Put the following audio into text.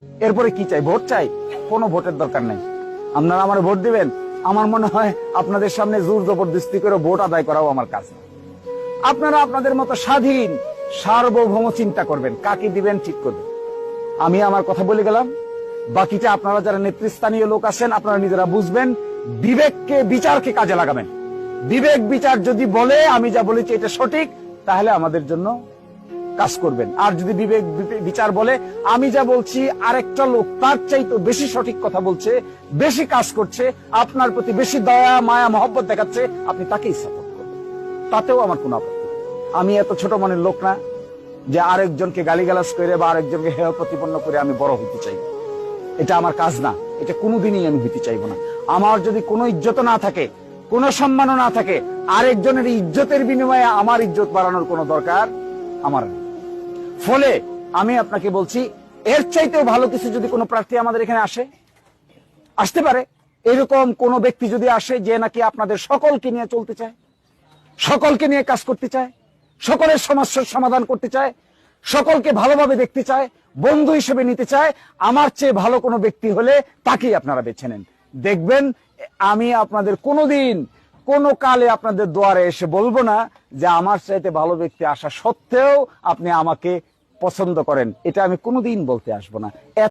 এরপরে কি চাই? ভোট চাই? কোনো ভোটের দরকার নাই। আপনারা আমার ভোট দিবেন, আমার মনে হয় আপনাদের সামনে জোর জবরদস্তি করে ভোট আদায় করাও আমার কাজ না। আপনারা আপনাদের মতো স্বাধীন সার্বভৌম চিন্তা করবেন, কাকে দিবেন ঠিক করবেন। আমি আমার কথা বলে গেলাম, বাকিটা আপনারা যারা নেতৃস্থানীয় লোক আছেন আপনারা নিজেরা বুঝবেন। বিবেককে বিচারকে কাজে লাগাবেন। বিবেক বিচার যদি বলে আমি যা বলেছি এটা সঠিক, তাহলে আমাদের জন্য কাজ করবেন। আর যদি বিবেক বিচার বলে আমি যা বলছি আরেকটা লোক তার চাইতে বেশি সঠিক কথা বলছে, বেশি কাজ করছে, আপনার প্রতি বেশি দয়া মায়া মহব্বত দেখাচ্ছে, আপনি তাকেই সাপোর্ট করবেন, তাতেও আমার কোনো আপত্তি নেই। আমি এত ছোট মনের লোক না যে আরেকজনকে গালিগালাজ করে বা আরেকজনকে হেয় প্রতিপন্ন করে আমি বড় হইতে চাই। এটা আমার কাজ না, এটা কোনোদিনই আমি হইতে চাইবো না। আমার যদি কোনো ইজ্জত না থাকে, কোনো সম্মানও না থাকে, আরেকজনের ইজ্জতের বিনিময়ে আমার ইজ্জত বাড়ানোর কোনো দরকার আমার নেই। ফলে আমি আপনাকে বলছি, এর চাইতেও ভালো কিছু যদি কোনো প্রার্থী আমাদের এখানে আসতে পারে, এরকম কোন ব্যক্তি যদি আসে যে নাকি আপনাদের সকলকে নিয়ে চলতে চায়, সকলকে নিয়ে কাজ করতে চায়, সকলের সমস্যার সমাধান করতে চায়, সকলকে ভালোভাবে দেখতে চায়, বন্ধু হিসেবে নিতে চায়, আমার চেয়ে ভালো কোনো ব্যক্তি হলে তাকেই আপনারা বেছে নেন। দেখবেন আমি আপনাদের কোনোদিন কোনো কালে আপনাদের দুয়ারে এসে বলবো না যে আমার চাইতে ভালো ব্যক্তি আসা সত্ত্বেও আপনি আমাকে পছন্দ করেন, এটা আমি কোনোদিন বলতে আসবো না।